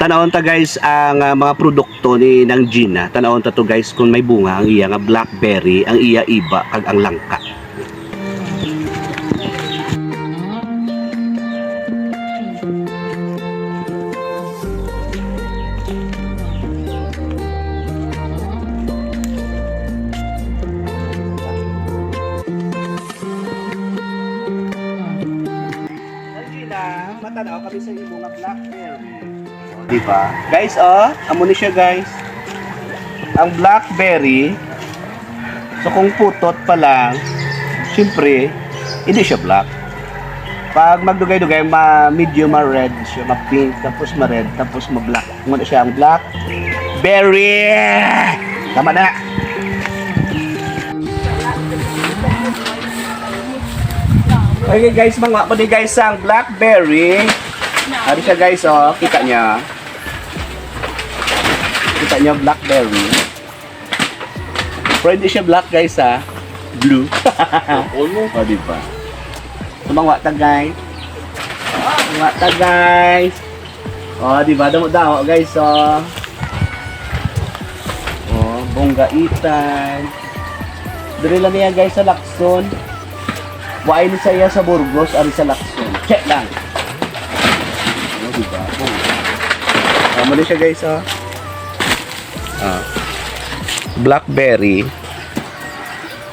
tanawon ta guys ang mga produkto ni ng Gina. Tanawon ta to guys kung may bunga ang iya nga blackberry, ang iya iba kag ang langka. Gina, matanaw kami sa imo nga blackberry. Diba? Guys, amo ni siya guys. Ang blackberry, so kung putot pa lang, syempre, hindi siya black. Pag magdugay-dugay, medium red siya, ma-pink, tapos ma-red, tapos ma-black. Muna siya ang blackberry. Tama na. Okay guys, mga pa di guys ang blackberry. Ano siya guys, kita niya. Kita niya blackberry. Pero hindi siya black guys blue. O diba? Tumangwa ta guys. Tumangwa ta guys. O diba, damo-damo guys bonggaitan. Diri lang niya guys sa Lacson. Waay ni saya sa Burgos, ari sa Lacson. Check lang. Diba? Mali siya guys blackberry.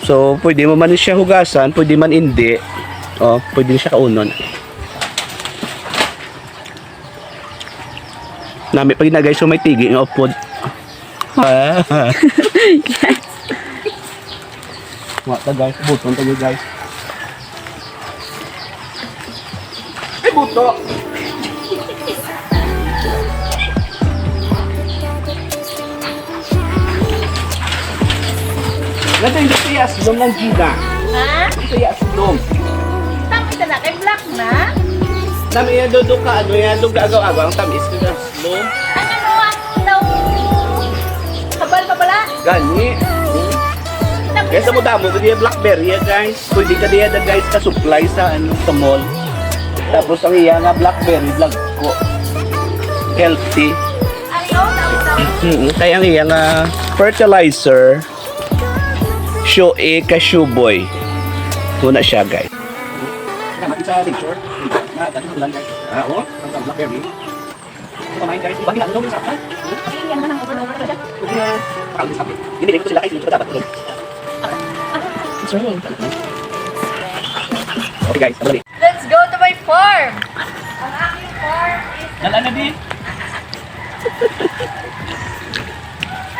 So pwede mo man siya hugasan, pwede man hindi. Pwede siya kaunon. Nami pag na guys, so may tigi ng upod. Wata guys, buton tayo guys. Ay buto. Ganito yung siya aslong ng Gina. Ha? Ito yung aslong. Tamis na kay black na. Nami yan doon ka, yan doon agaw-agaw ang tamis ko ng aslong. Ano daw? Habal pa pala? Gani. Kaya sa mudamo, doon yung blackberry yan guys. Pwede ka diyan guys ka-supply sa mall. Tapos ang iya nga blackberry, vlog ko. Healthy. Ayaw, daw. Kaya ang iya nga fertilizer. Show cashew boy. Muna siya guys. Naman sa picture. Ganito lang guys. Ang blackberry. Kumain guys. Ibang ginagawa mo sa akin. Yan naman ang over-over ka dyan. Hindi ko sila kayo. Hindi ko dapat tulog. It's raining. Okay guys, balik. Let's go to my farm. Ang aking farm is... Dala na din.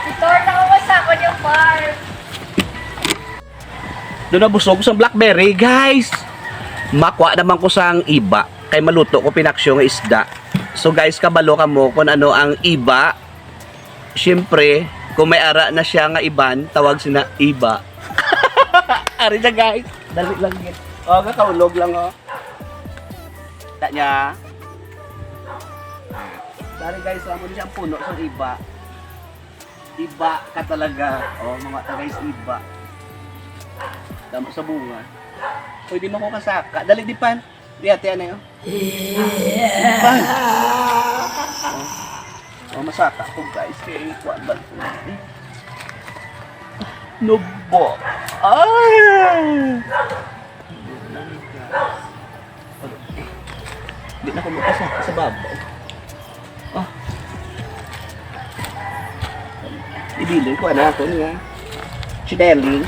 Ito na umasakon yung farm. Doon nabusog sa blackberry, guys. Makwa naman ko sa iba. Kay maluto ko pinaksyo ng isda. So guys, kabalo ka mo kung ano ang iba. Siyempre, kung may ara na siya nga iban, tawag sina iba. Ari na guys. Dali lang yan. Kakaulog lang Tak niya. Dari guys, mo niya ang puno sa iba. Iba ka talaga. Mga guys, iba. Damo sa bunga. Pwede mo ko kasaka. Dali dipan. Di ate ano yun. Dipan. Masaka ko guys. Kaya ikuan ba? Nubo. Ay! Hindi na ko makasaka sa babaw. Ibilin ko ano ako niya. Chineling.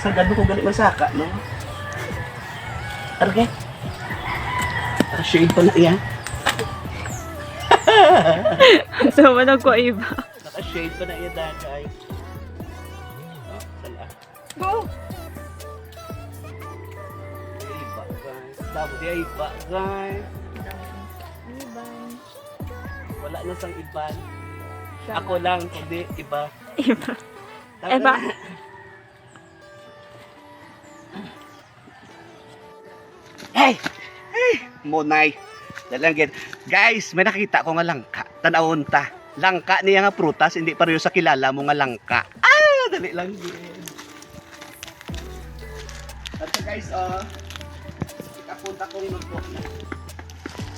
Sagad mo kung galit masaka, no? Arge? Naka-shade pa na yan. So, manag ko iba. Naka-shade pa na yan dahil, guys. Sala. Go! Iba, guys. Dapat yung iba, guys. Iban. Wala na sang iban. Ako lang, hindi iba. Iba. Tama Iba. na. Hey! Hey! Monay. Dalangin. Guys, may nakita ko nga langka. Tanawon ta. Langka niya nga prutas, hindi pareho sa kilala mo nga langka. Dali lang din. At guys, ikapunta kong notebook na.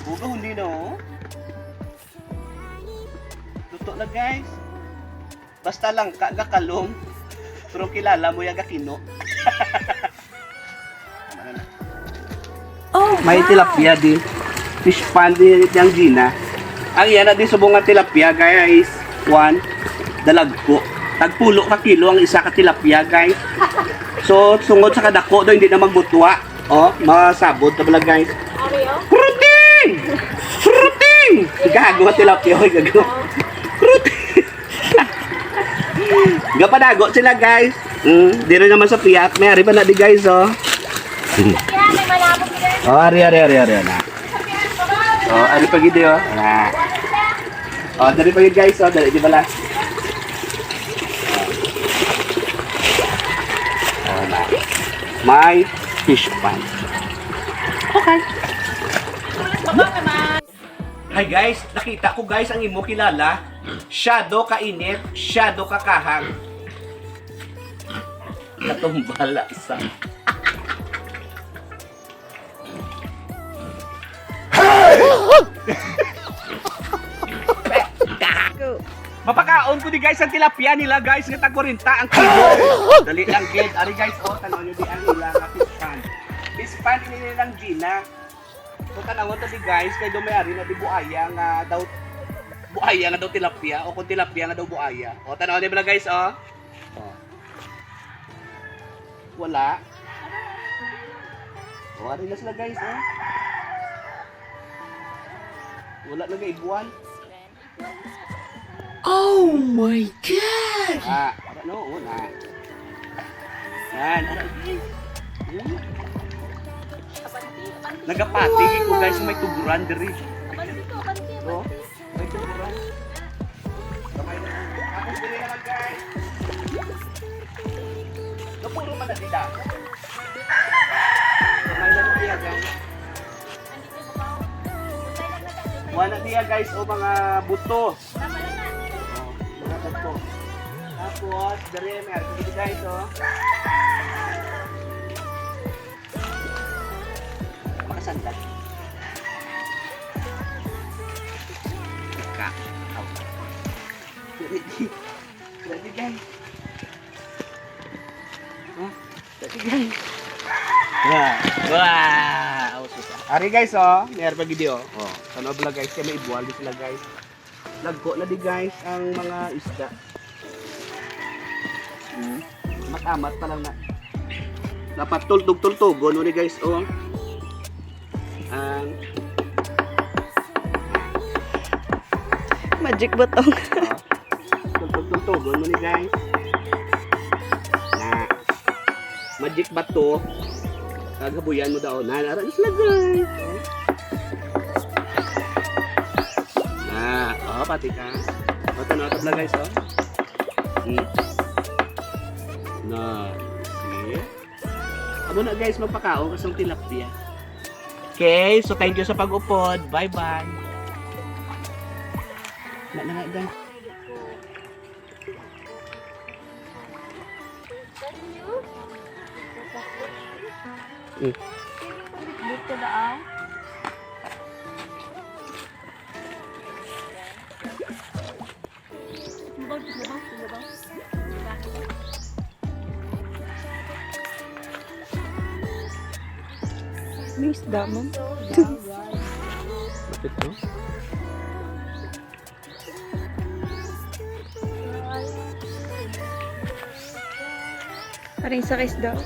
Buga hindi no. Totoo na guys. Basta lang kagakalong. Pero kilala mo yung kino. Oh, May tilapia din. Fish pan din yung Gina. Ang iyan na din subong nga tilapia guys. 1 dalagko. Tagpulo ka kilo ang isa ka tilapia guys. So sungod sa kadako do hindi na magbutwa. Oh, masabot na guys. Oreo? Protein! Protein! Gago nga tilapia oy gago. Protein! Gapadago sila guys. Di rin naman sa piyak. May ari ba na di guys oh. Kaya may malabog din. Oh, ari na. Oh, ari pa gid oh. Na. Oh, dari pa gid guys oh, dari di bala. Oh, na. My fish pan. Okay. Hi guys, nakita ko guys ang imo kilala. Shadow ka init, shadow ka kahang. Katumbala sa. Go. Mapakaon ko di guys ang tilapia nila guys nga tag 40 ang kilo. Dali lang kid. Ari guys oh tanaw niyo di ang ila nga fish pan. Fish pan ni nilang Gina. So tanawon to di guys kay do may ari na di buaya nga daw tilapia o kung tilapia nga daw buaya. O tanaw niyo ba guys oh. Oh. Wala. O ari na sila guys oh. Wala na ibuan. Oh my God! No, wala. Yan. Nagapati ko guys may tuburan diri. Oh, may tuburan. Kamay na. Ako diri naman guys. Napuro man na dita. Kamay na diya guys. Wala diya guys o mga buto. Tapos, dari may arko dito guys, oh. Makasandal. Ika. Aw. Ready guys. Oh, ready guys. Wah. Ari guys, oh. May arko video. Oh, sana bala guys, kaya may ibuwal din sila guys. Lagko na di guys ang mga isda. Matamat pa lang na. Dapat tultog-tultogon ni guys oh. Ang Magic butong. tultog-tultogon ni guys. Na magic bato. Kagabuyan mo daw. Nanaran sila guys. Oh, pati ka. Mata-nota lang guys oh. Na, sige. Amo na guys, magpakaon kasang tilapia. Okay, so thank you sa pag-upod. Bye-bye. Na guys. Dito daw. May isda mo. Bakit to? Parang sa isda.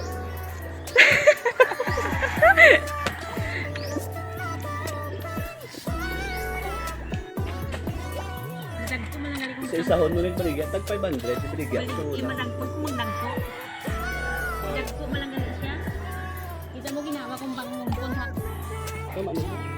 Isa-isahon mo rin paligya. Tag 500. Paligya. Imanagpag kung magnagpo. Nagpo malang ganun siya. Kita mo ginawa kong bangon. Tama na.